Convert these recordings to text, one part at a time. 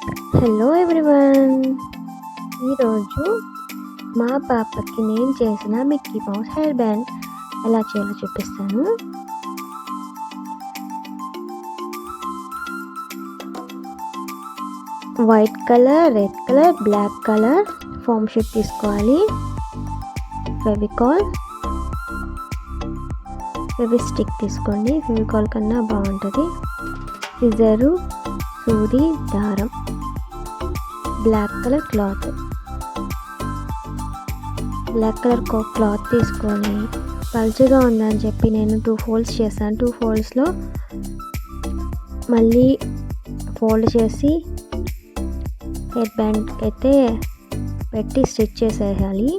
Hello everyone. ఈరోజు మా పాపకి నేను చేసిన మిక్కీ మౌస్ హెయిర్ బ్యాండ్ ఎలా చేయాలో చూపిస్తాను. White colour, red colour, black colour foam sheet తీసుకోవాలి. ఫెవికాల్, ఫెవిస్టిక్ తీసుకోండి. ఫెవికాల్ కన్నా బాగుంటుంది. సిజరు, సూది, దారం, black colour cloth. Black colour cloth తీసుకొని పల్చగా ఉందని చెప్పి నేను 2 ఫోల్డ్స్ చేశాను. 2 ఫోల్డ్స్లో మళ్ళీ ఫోల్డ్ చేసి హెయిర్ బ్యాండ్కి అయితే పెట్టి స్టిచ్ చేసేయాలి.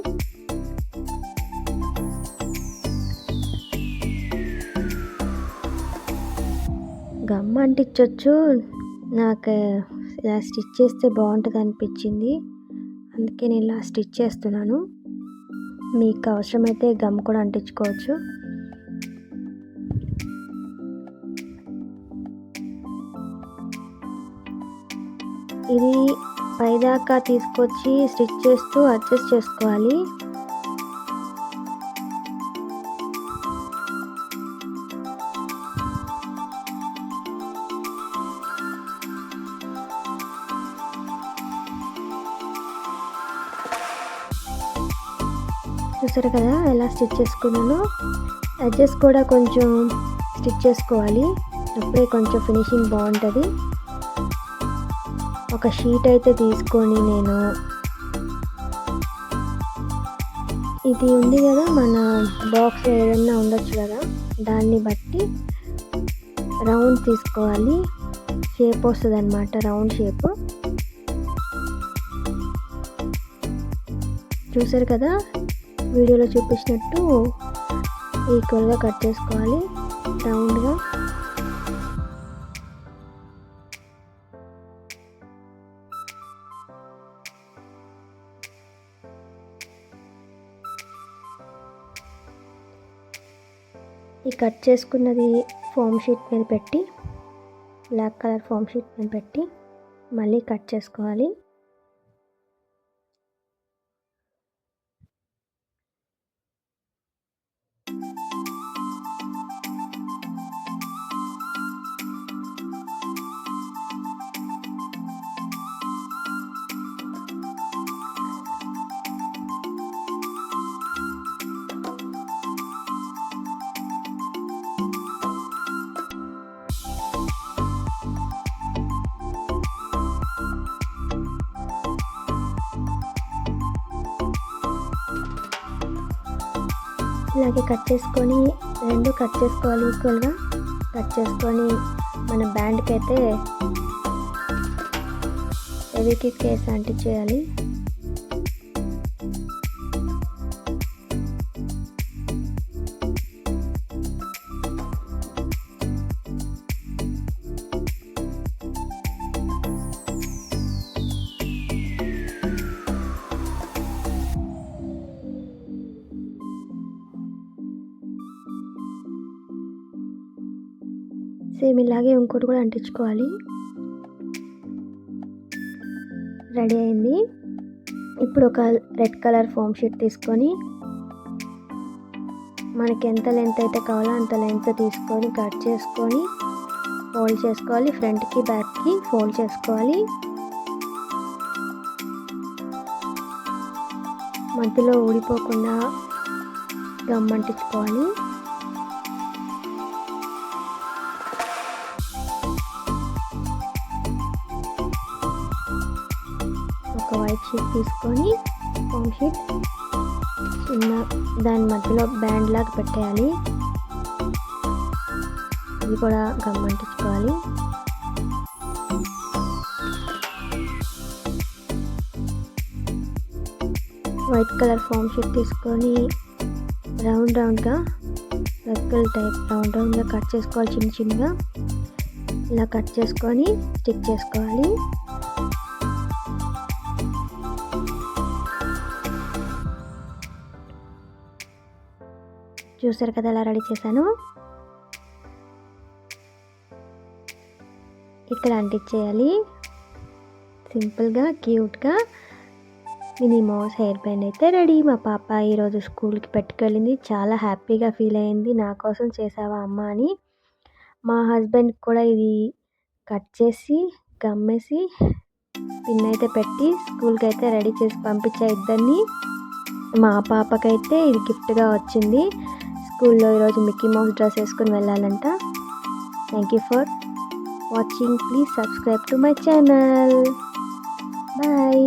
గమ్ అంటించవచ్చు. నాకు ఇలా స్టిచ్ చేస్తే బాగుంటుంది అనిపించింది, అందుకే నేను ఇలా స్టిచ్ చేస్తున్నాను. మీకు అవసరమైతే గమ్ కూడా అంటించుకోవచ్చు. ఇది పైదాకా తీసుకొచ్చి స్టిచ్ చేస్తూ అడ్జస్ట్ చేసుకోవాలి. చూసారు కదా ఎలా స్టిచ్ చేసుకున్నాను. ఎడ్జెస్ కూడా కొంచెం స్టిచ్ చేసుకోవాలి, అప్పుడే కొంచెం ఫినిషింగ్ బాగుంటుంది. ఒక షీట్ అయితే తీసుకొని నేను ఇది ఉంది కదా, మన బాక్స్ ఏదైనా ఉండొచ్చు కదా, దాన్ని బట్టి రౌండ్ తీసుకోవాలి. షేప్ వస్తుంది అన్నమాట, రౌండ్ షేప్. చూసారు కదా వీడియోలో చూపించినట్టు ఈక్వల్గా కట్ చేసుకోవాలి రౌండ్గా. ఈ కట్ చేసుకున్నది ఫామ్ షీట్ మీద పెట్టి, బ్లాక్ కలర్ ఫామ్ షీట్ మీద పెట్టి మళ్ళీ కట్ చేసుకోవాలి. ఇలాగే కట్ చేసుకొని రెండు కట్ చేసుకోవాలి, ఈక్వల్గా కట్ చేసుకొని మన బ్యాండ్కి అయితే ఫెవిక్విక్ కేస్ అంటించేయాలి. సేమ్ ఇలాగే ఇంకోటి కూడా అంటించుకోవాలి. రెడీ అయింది. ఇప్పుడు ఒక రెడ్ కలర్ ఫామ్ షీట్ తీసుకొని మనకి ఎంత లెంత్ అయితే కావాలో అంత లెంత్ తీసుకొని కట్ చేసుకొని ఫోల్డ్ చేసుకోవాలి. ఫ్రంట్కి బ్యాక్కి ఫోల్డ్ చేసుకోవాలి. మధ్యలో ఊడిపోకుండా గమ్ అంటించుకోవాలి. ఒక వైట్ షీట్ తీసుకొని ఫామ్ షీట్ చిన్న దాని మధ్యలో బ్యాండ్ లాగా పెట్టేయాలి. ఇది కూడా గమ్ అంటించుకోవాలి. వైట్ కలర్ ఫామ్ షీట్ తీసుకొని రౌండ్గా సర్కిల్ టైప్ రౌండ్గా కట్ చేసుకోవాలి. చిన్న చిన్నగా ఇలా కట్ చేసుకొని స్టిక్ చేసుకోవాలి. చూసారు కదా ఎలా రెడీ చేశాను. ఇక్కడ అంటించేయాలి. సింపుల్గా క్యూట్గా మినీ మౌస్ హెయిర్ బ్యాండ్ అయితే రెడీ. మా పాప ఈరోజు స్కూల్కి పెట్టుకెళ్ళింది. చాలా హ్యాపీగా ఫీల్ అయింది, నా కోసం చేసావా అమ్మ అని. మా హస్బెండ్ కూడా ఇది కట్ చేసి గమ్మేసి పిన్ అయితే పెట్టి స్కూల్కి అయితే రెడీ చేసి పంపించా ఇద్దరిని. మా పాపకైతే ఇది గిఫ్ట్గా వచ్చింది. స్కూల్లో ఈరోజు మిక్కీ మౌస్ డ్రెస్ వేసుకుని వెళ్ళాలంట. Thank you for watching. Please subscribe to my channel. Bye.